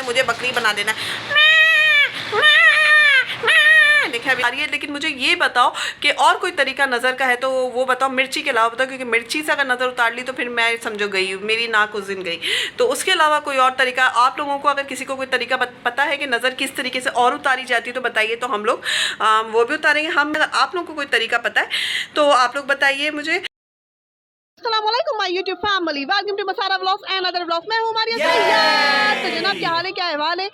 मुझे बकरी बना देना। देखिए अभी आ रही है, लेकिन मुझे ये बताओ कि और कोई तरीका नज़र का है तो वो बताओ, मिर्ची के अलावा बताओ, क्योंकि मिर्ची से अगर नज़र उतार ली तो फिर मैं समझो गई, मेरी नाक उस दिन गई। तो उसके अलावा कोई और तरीका आप लोगों को, अगर किसी को कोई तरीका पता है कि नज़र किस तरीके से और उतारी जाती है तो बताइए, तो हम लोग वो भी उतारेंगे। हम आप लोगों को कोई तरीका पता है तो आप लोग बताइए मुझे। अस्सलामुअलैकुम my YouTube family, welcome to Masara vlogs and other vlogs. मैं हूं मारिया सैयद। तो जनाब क्या हाल है, क्या अहवाल है?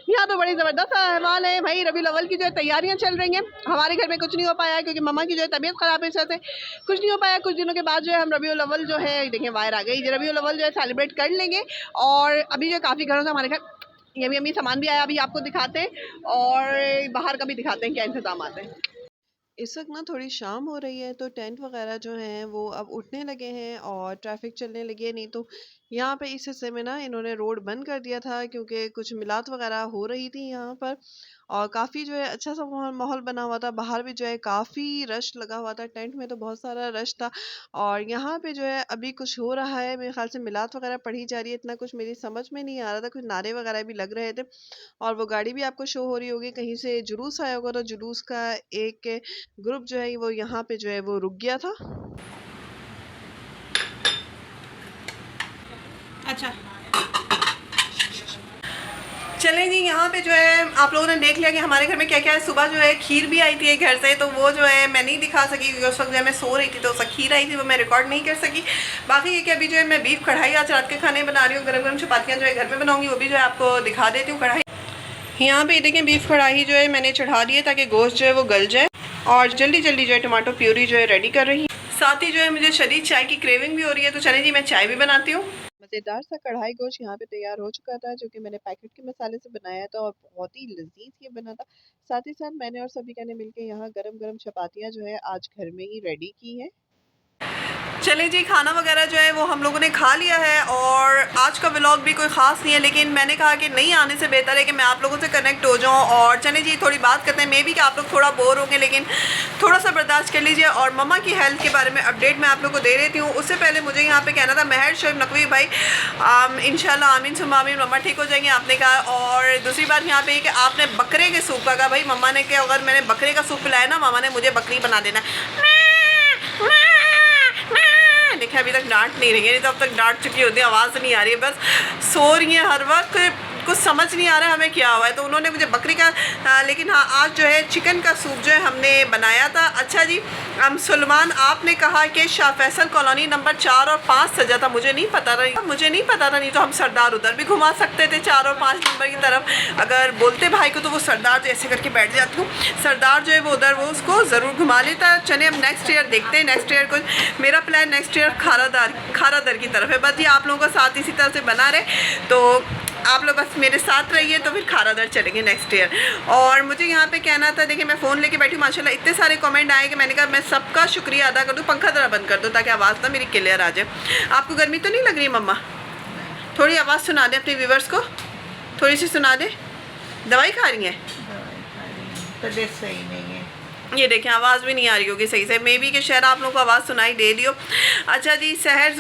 यहाँ तो बड़ी ज़बरदस्त अहवाल है भाई। रबीउल अव्वल की जो है तैयारियां चल रही हैं। हमारे घर में कुछ नहीं हो पाया है क्योंकि मम्मा की जो है तबीयत ख़राब है, इस वजह से कुछ नहीं हो पाया। कुछ दिनों के बाद जो है हम रबीउल अव्वल जो है, देखिए वायर आ गई, रबीउल अव्वल जो है सेलिब्रेट कर लेंगे। और अभी जो काफ़ी घरों से हमारे घर ये भी सामान भी आया, अभी आपको दिखाते हैं और बाहर का भी दिखाते हैं क्या इंतजाम आते हैं। इस वक्त ना थोड़ी शाम हो रही है तो टेंट वगैरह जो हैं वो अब उठने लगे हैं और ट्रैफिक चलने लगी है। नहीं तो यहाँ पे इस हिस्से में ना इन्होंने रोड बंद कर दिया था क्योंकि कुछ मिलात वगैरह हो रही थी यहाँ पर। और काफ़ी जो है अच्छा सा माहौल बना हुआ था। बाहर भी जो है काफ़ी रश लगा हुआ था, टेंट में तो बहुत सारा रश था। और यहाँ पे जो है अभी कुछ हो रहा है, मेरे ख्याल से मिलात वगैरह पढ़ी जा रही है। इतना कुछ मेरी समझ में नहीं आ रहा था, कुछ नारे वगैरह भी लग रहे थे। और वो गाड़ी भी आपको शो हो रही होगी, कहीं से जुलूस आया होगा तो जुलूस का एक ग्रुप जो है वो यहाँ पे जो है वो रुक गया था। अच्छा चलें जी, यहाँ पे जो है आप लोगों ने देख लिया कि हमारे घर में क्या क्या है। सुबह जो है खीर भी आई थी एक घर से, तो वो जो है मैं नहीं दिखा सकी क्योंकि उस वक्त जो है मैं सो रही थी, तो उस वक्त खीर आई थी वो मैं रिकॉर्ड नहीं कर सकी। बाकी ये कि अभी जो है मैं बीफ कढ़ाई आज रात के खाने बना रही हूँ, गर्म गर्म चपातियाँ जो है घर में बनाऊँगी, वो भी जो है आपको दिखा देती हूँ। कढ़ाई यहाँ पे देखें, बीफ कढ़ाई जो है मैंने चढ़ा दी है ताकि गोश्त जो है वो गल जाए। और जल्दी जल्दी जो है टमाटो प्यूरी जो है रेडी कर रही है। साथ ही जो है मुझे शदीद चाय की क्रेविंग भी हो रही है, तो चलें जी मैं चाय भी बनाती हूँ। मज़ेदार सा कढ़ाई गोश्त यहाँ पे तैयार हो चुका था, जो कि मैंने पैकेट के मसाले से बनाया था और बहुत ही लजीज ये बना था। साथ ही साथ मैंने और सभी ने मिलकर यहाँ गरम गरम चपातियाँ जो है आज घर में ही रेडी की हैं। चलें जी, खाना वगैरह जो है वो हम लोगों ने खा लिया है और आज का व्लॉग भी कोई ख़ास नहीं है, लेकिन मैंने कहा कि नहीं आने से बेहतर है कि मैं आप लोगों से कनेक्ट हो जाऊं। और चलें जी थोड़ी बात करते हैं। मे भी कि आप लोग थोड़ा बोर होंगे, लेकिन थोड़ा सा बर्दाश्त कर लीजिए। और मम्मा की हेल्थ के बारे में अपडेट मैं आप लोग को दे देती हूँ। उससे पहले मुझे यहाँ पर कहना था, महर शोएब नकवी भाई इंशाल्लाह आमीन सुम्मा आमीन, मम्मा ठीक हो जाएंगी आपने कहा। और दूसरी बात यहाँ पे कि आपने बकरे के सूप का कहा। भाई मम्मा ने कि अगर मैंने बकरे का सूप पिलाया ना, मामा ने मुझे बकरी बना देना। देखिए अभी तक डांट नहीं रही है, नहीं तो अब तक डांट चुकी होती है। आवाज़ नहीं आ रही है, बस सो रही है हर वक्त, कुछ समझ नहीं आ रहा है हमें क्या हुआ है। तो उन्होंने मुझे बकरी का लेकिन हाँ आज जो है चिकन का सूप जो है हमने बनाया था। अच्छा जी सलमान, आपने कहा कि शाह फैसल कॉलोनी नंबर 4 और 5 सजा था। मुझे नहीं पता था, नहीं तो हम सरदार उधर भी घुमा सकते थे 4 और 5 नंबर की तरफ। अगर बोलते भाई को तो वो सरदार जो ऐसे करके बैठ जाती हूँ, सरदार जो है वो उधर वो उसको ज़रूर घुमा लेता। चले अब नेक्स्ट ईयर देखते हैं। नेक्स्ट ईयर को मेरा प्लान नेक्स्ट ईयर खारादर की तरफ है। बस ये आप लोगों का साथ इसी तरह से बना रहे, तो आप लोग बस मेरे साथ रहिए, तो फिर खारादर चलेंगे नेक्स्ट ईयर। और मुझे यहाँ पे कहना था, देखिए मैं फ़ोन लेके बैठी, माशाल्लाह इतने सारे कमेंट आए कि मैंने कहा मैं सबका शुक्रिया अदा कर दूँ। पंखा ज़रा बंद कर दो ताकि आवाज़ ना मेरी क्लियर आ जाए। आपको गर्मी तो नहीं लग रही मम्मा? थोड़ी आवाज़ सुना दें अपने व्यूवर्स को, थोड़ी सी सुना दें। दवाई खा रही हैं? तबीयत सही नहीं है। ये देखें आवाज़ भी नहीं आ रही होगी सही से। मे बी कि शायद आप लोगों को आवाज़ सुनाई दे दी हो। अच्छा जी, सहर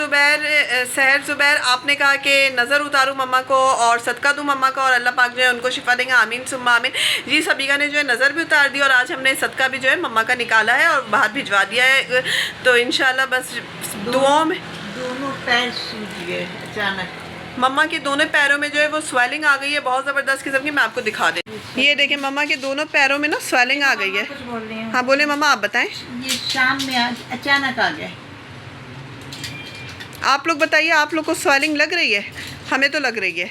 ज़ुबैर आपने कहा कि नज़र उतारूँ मम्मा को और सदका दूँ मम्मा को और अल्लाह पाक जो है उनको शिफा देंगे, आमीन सुम्मा आमीन। जी सबिका ने जो है नज़र भी उतार दी और आज हमने सदका भी जो है मम्मा का निकाला है और बाहर भिजवा दिया है। तो इंशाल्लाह बस दुआओं में। दोनों पैर सूज गए अचानक। मम्मा के दोनों पैरों में जो है वो स्वेलिंग आ गई है बहुत ज़बरदस्त किस्म की। मैं आपको दिखा दें, ये देखें मम्मा के दोनों पैरों में ना स्वेलिंग आ गई है। कुछ बोल रही हूँ। हाँ बोले मम्मा, आप बताएं। ये शाम में अचानक आ गए। आप लोग बताइए, आप लोग को स्वेलिंग लग रही है? हमें तो लग रही है।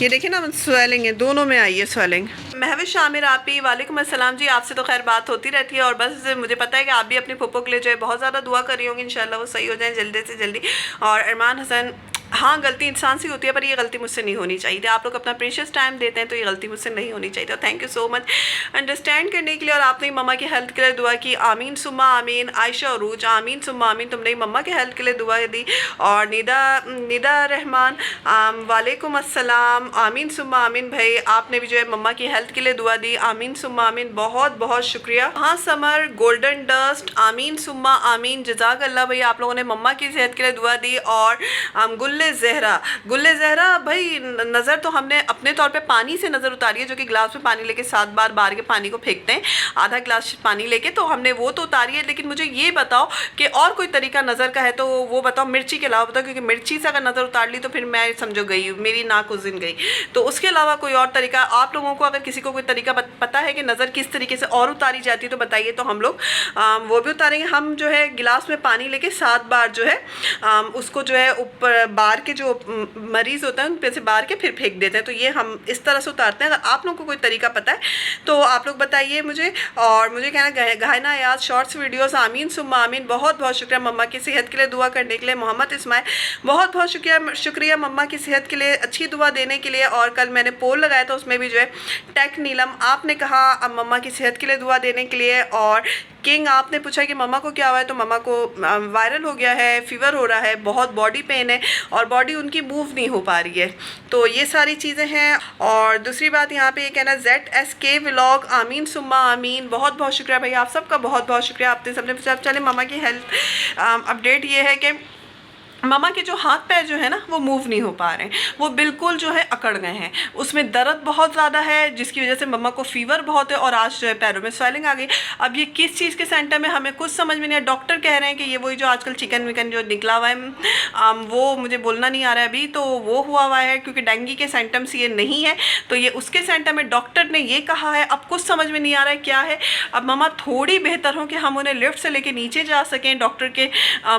ये देखिए ना स्वेलिंग है, दोनों में आई है स्वेलिंग। महविश आमिर आपी, वालेकुम अस्सलाम जी। आपसे तो खैर बात होती रहती है और बस मुझे पता है कि आप भी अपने पप्पो के लिए जो है बहुत ज़्यादा दुआ कर रही होंगी, इंशाल्लाह वो सही हो जाए जल्दी से जल्दी। और अरमान हसन, हाँ गलती इंसान से होती है पर ये गलती मुझसे नहीं होनी चाहिए थी। आप लोग अपना प्रीशियस टाइम देते हैं तो ये गलती मुझसे नहीं होनी चाहिए। तो thank you so much understand करने के लिए। और आपने मम्मा की हेल्थ के लिए दुआ की, आमीन सुम्मा आमीन। आयशा अरूज, आमीन सुम्मा आमीन, तुमने मम्मा के हेल्थ के लिए दुआ दी। और निदा रहमान, वालेकुम अस्सलाम, आमीन सुम्मा आमीन। भाई आपने भी जो है मम्मा की हेल्थ के लिए दुआ दी, आमीन सुम्मा आमीन, बहुत बहुत शुक्रिया। हाँ समर गोल्डन डस्ट, आमीन सुम्मा आमीन, जज़ाक अल्लाह। भाई आप लोगों ने मम्मा की सेहत के लिए दुआ दी। और गुल गुल्ले ज़हरा भाई, नज़र तो हमने अपने तौर पे पानी से नज़र उतारी है, जो कि गिलास में पानी लेके 7 बार बार के पानी को फेंकते हैं, आधा गिलास पानी लेके, तो हमने वो तो उतारी है। लेकिन मुझे ये बताओ कि और कोई तरीका नज़र का है तो वो बताओ, मिर्ची के अलावा बताओ, क्योंकि मिर्ची से अगर नज़र उतार ली तो फिर मैं समझो गई, मेरी नाक उस दिन गई। तो उसके अलावा कोई और तरीका आप लोगों को, अगर किसी को कोई तरीका पता है कि नज़र किस तरीके से और उतारी जाती है तो बताइए, तो हम लोग वो भी उतारेंगे। हम जो है गिलास में पानी लेके 7 बार जो है उसको जो है ऊपर बार के, जो मरीज़ होता है उन पे से बार के फिर फेंक देते हैं। तो ये हम इस तरह से उतारते हैं। अगर आप लोगों को कोई तरीका पता है तो आप लोग बताइए मुझे। और मुझे कहना गायना याद शॉर्ट्स वीडियोस, आमीन सुम्मा आमीन। बहुत बहुत शुक्रिया मम्मा की सेहत के लिए दुआ करने के लिए। मोहम्मद इस्माइल, बहुत बहुत शुक्रिया मम्मा की सेहत के लिए, अच्छी दुआ देने के लिए। और कल मैंने पोल लगाया था, उसमें भी जो है टेक नीलम आपने कहा अब मम्मा की सेहत के लिए दुआ देने के लिए। और किंग आपने पूछा कि मम्मा को क्या हुआ है, तो मम्मा को वायरल हो गया है, फीवर हो रहा है, बहुत बॉडी पेन है और बॉडी उनकी मूव नहीं हो पा रही है। तो ये सारी चीज़ें हैं। और दूसरी बात यहाँ पे ये कहना ZSK व्लॉग, आमीन सुम्मा आमीन। बहुत बहुत शुक्रिया भाई, आप सबका बहुत बहुत शुक्रिया। आपने सबने पूछा। चले मम्मा की हेल्थ अपडेट ये है कि मम्मा के जो हाथ पैर जो है ना वो मूव नहीं हो पा रहे हैं, वो बिल्कुल जो है अकड़ गए हैं, उसमें दर्द बहुत ज़्यादा है, जिसकी वजह से मम्मा को फीवर बहुत है और आज जो है पैरों में स्वेलिंग आ गई। अब ये किस चीज़ के सेंटर में हमें कुछ समझ में नहीं आया। डॉक्टर कह रहे हैं कि ये वही जो आजकल चिकन विकन जो निकला हुआ है, वो मुझे बोलना नहीं आ रहा है अभी, तो वो हुआ हुआ है, क्योंकि डेंगू के सेंटम्स ये नहीं है, तो ये उसके सेंटर में डॉक्टर ने ये कहा है। अब कुछ समझ में नहीं आ रहा है क्या है। अब मम्मा थोड़ी बेहतर हो कि हम उन्हें लिफ्ट से लेके नीचे जा सकें, डॉक्टर के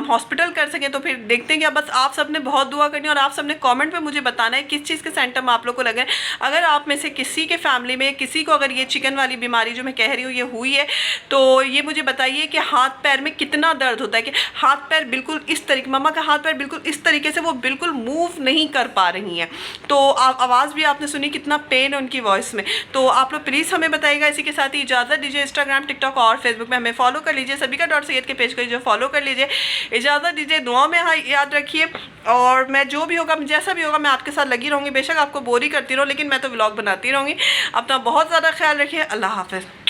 हॉस्पिटल कर सकें, तो फिर देखते हैं कि बस आप सबने बहुत दुआ करनी है और आप सबने कमेंट में मुझे बताना है किस चीज़ के सेंटर में आप लोग को लगे। अगर आप में से किसी के फैमिली में किसी को अगर ये चिकन वाली बीमारी जो मैं कह रही हूँ ये हुई है, तो ये मुझे बताइए कि हाथ पैर में कितना दर्द होता है, कि हाथ पैर बिल्कुल इस तरीके, मम्मा का हाथ पैर बिल्कुल इस तरीके से वो बिल्कुल मूव नहीं कर पा रही हैं। तो आवाज़ भी आपने सुनी, कितना पेन है उनकी वॉइस में। तो आप लोग प्लीज़ हमें बताइएगा। इसी के साथ ही इजाज़त दीजिए। इंस्टाग्राम, टिकटॉक और फेसबुक में हमें फॉलो कर लीजिए। सबिका.सैयद के पेज को जो फॉलो कर लीजिए। इजाज़त दीजिए, दुआओं में याद रखिए। और मैं जो भी होगा, जैसा भी होगा, मैं आपके साथ लगी रहूँगी। बेशक आपको बोर ही करती रहूँ, लेकिन मैं तो व्लॉग बनाती रहूँगी। अपना बहुत ज़्यादा ख्याल रखिए। अल्लाह हाफ़िज़।